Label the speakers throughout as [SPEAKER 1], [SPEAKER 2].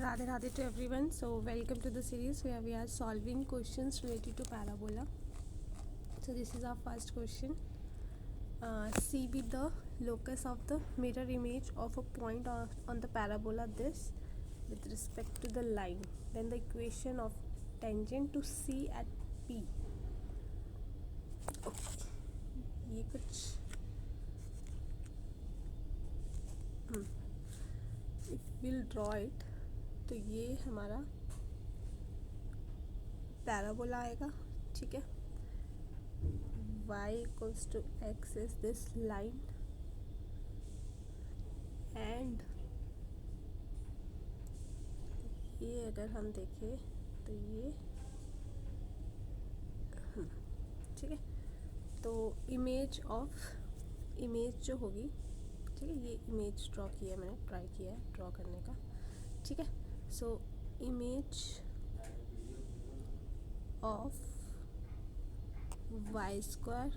[SPEAKER 1] Radhe Radhe to everyone. So welcome to the series where we are solving questions related to parabola. So this is our first question. C be the locus of the mirror image of a point on the parabola this with respect to the line. Then the equation of tangent to C at P. Okay. ये कुछ if we'll draw it तो ये हमारा parabola आएगा. ठीक है. Y equals to x is this line and ये अगर हम देखें तो ये ठीक है. तो इमेज जो होगी, ठीक है, ये इमेज ड्रॉ किया है, मैंने ट्राई किया है ड्रॉ करने का. ठीक है. So image of y square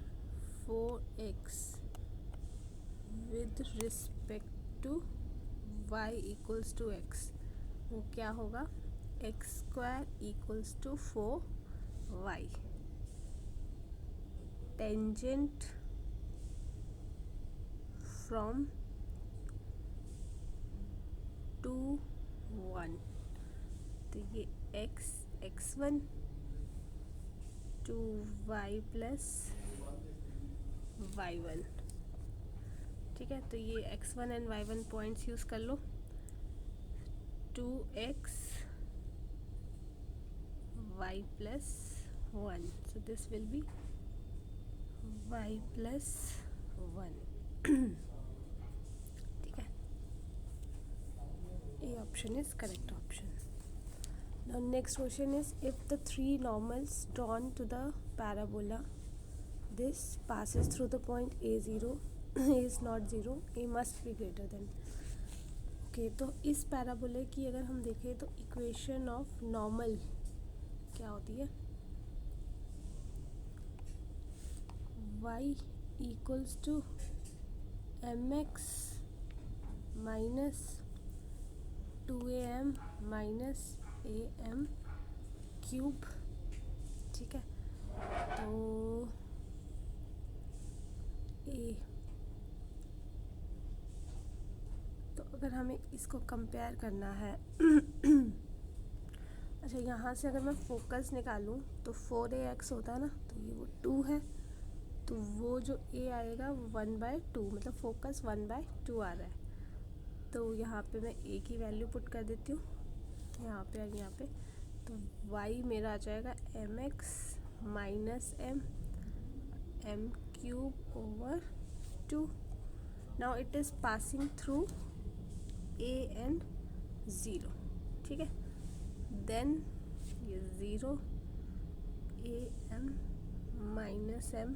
[SPEAKER 1] 4x with respect to y equals to x, वो क्या होगा? x square equals to 4y. Tangent from 2 1, तो ये x1 to y plus y1. ठीक है. तो ये x1 and y1 points use कर लो. 2x y plus 1, so this will be y plus 1. ठीक है. A option is correct option. Now next question is, if the three normals drawn to the parabola this passes through the point A0 is not 0, A must be greater than. Okay, तो इस पैराबोले की अगर हम देखें तो equation of normal क्या होती है? y equals to mx minus 2am minus am cube. ठीक है. तो ए, तो अगर हमें इसको कंपेयर करना है अच्छा, यहाँ से अगर मैं फोकस निकालूँ तो 4ax होता है ना, तो ये वो 2 है, तो वो जो a आएगा वो 1/2, मतलब फोकस 1/2 आ रहा है. तो यहाँ पे मैं a की वैल्यू पुट कर देती हूँ यहाँ पे और यहाँ पे. तो y मेरा आ जाएगा mx minus m cube over 2. Now it is passing through a and 0. ठीक है. देन ये 0 am minus m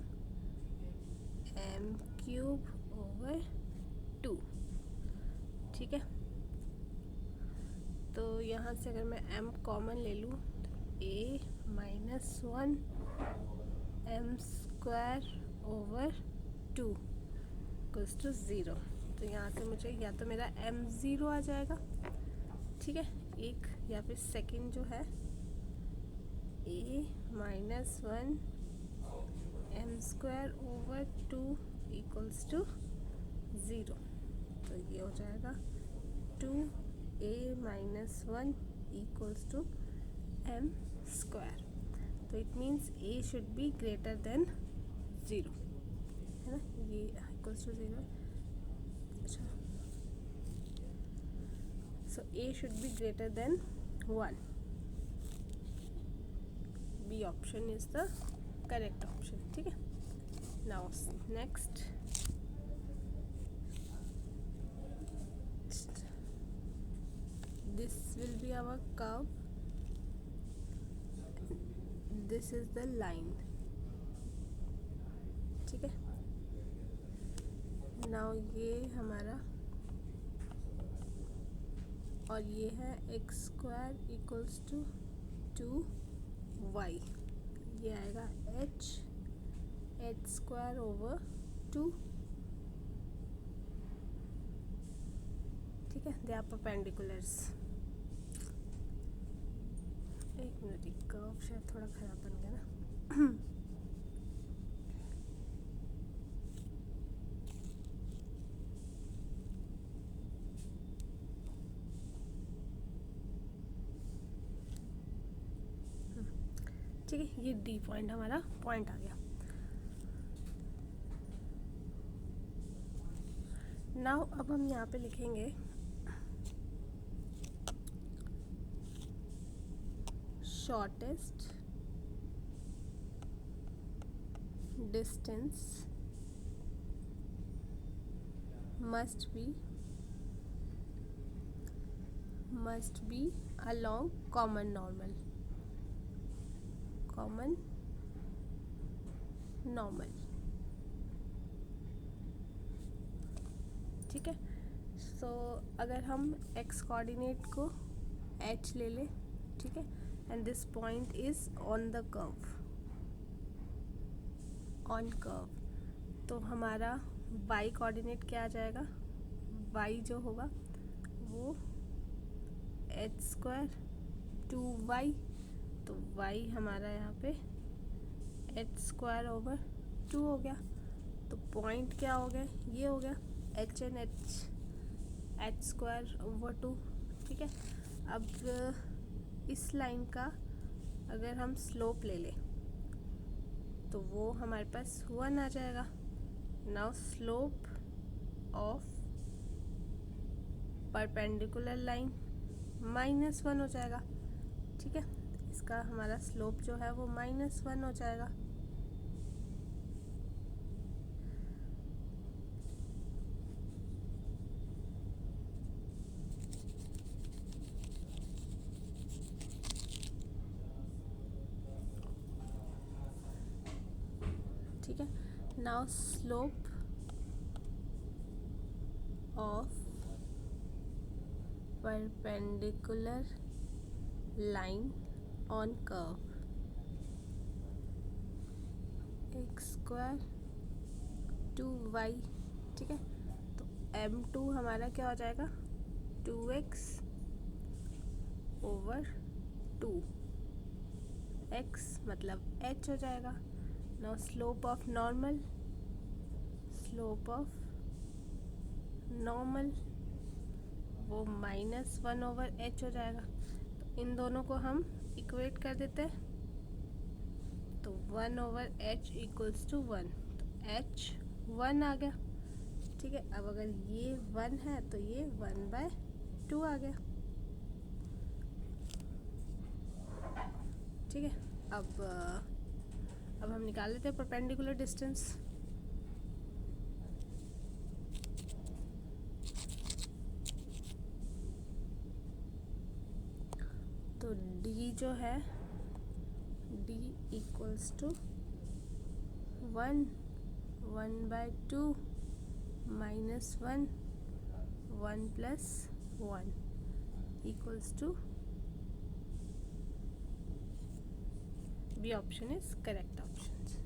[SPEAKER 1] cube over 2. ठीक है. तो यहाँ से अगर मैं m कॉमन ले लूँ तो a minus 1 m square over 2 equals to 0. तो यहाँ से मुझे या तो मेरा m0 आ जाएगा, ठीक है, एक, या फिर सेकंड जो है a minus 1 m square over 2 equals to 0. तो ये हो जाएगा 2a minus 1 equals to m square. तो it means a should be greater than 0, है ना. ये इक्वल्स टू 0. अच्छा, so a should be greater than 1. B option is the correct option. ठीक है. Now next, this will be our curve, this is the line. ठीक है. Now ये हमारा, और ये है x square equals to 2y. ये आएगा h स्क्वायर ओवर 2. ठीक है. They are perpendiculars. एक मिनट, कर्व शायद थोड़ा ख़राब बन गया ना। ठीक है, ये डी पॉइंट हमारा पॉइंट आ गया। नाउ अब हम यहाँ पे लिखेंगे shortest distance must be along common normal। ठीक है। सो अगर हम x कोऑर्डिनेट को h ले लें, ठीक है, and this point is on the curve, तो हमारा y कोऑर्डिनेट क्या आ जाएगा, y जो होगा वो h² 2y, तो y हमारा यहाँ पे h² / 2 हो गया। तो पॉइंट क्या हो गया, ये हो गया h एंड h² / 2। ठीक है। अब इस लाइन का अगर हम स्लोप ले लें तो वो हमारे पास 1 आ जाएगा। Now slope of perpendicular line -1 हो जाएगा। ठीक है, इसका हमारा स्लोप जो है वो -1 हो जाएगा। ठीक है, now slope of perpendicular line on curve x² 2y। ठीक है, तो m2 हमारा क्या हो जाएगा, 2x / 2, x मतलब h हो जाएगा। नाउ स्लोप ऑफ नॉर्मल वो -1/h हो जाएगा। तो इन दोनों को हम इक्वेट कर देते हैं, तो 1/h = 1, तो h 1 आ गया। ठीक है, अब अगर ये 1 है तो ये 1/2 आ गया। ठीक है, अब हम निकाल लेते हैं परपेंडिकुलर डिस्टेंस। तो d जो है d = 1 1/2 - 1 1 + 1 = B option is correct options.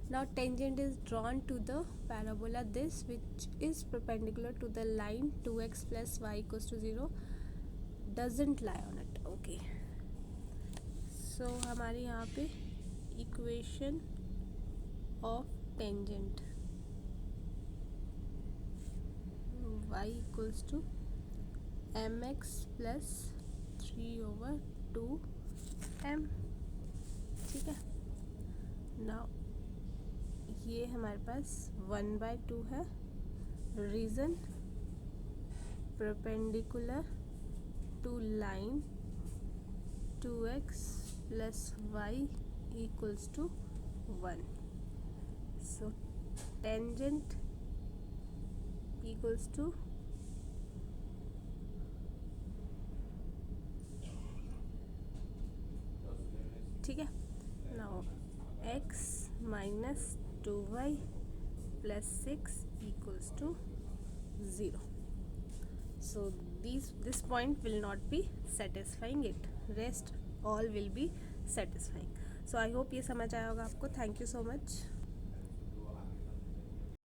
[SPEAKER 1] Now tangent is drawn to the parabola this which is perpendicular to the line 2x + y = 0 doesn't lie on it. Okay, so हमारे यहाँ पे equation of tangent y = mx + 3/2m। ठीक है, now ये हमारे पास 1/2 है। Reason perpendicular to line 2x + y = 1, so tangent equals to ठीक है, now x - 2y + 6 = 0, so this point will not be satisfying it, rest all will be satisfying. So I hope ये समझ आया होगा आपको. Thank you so much.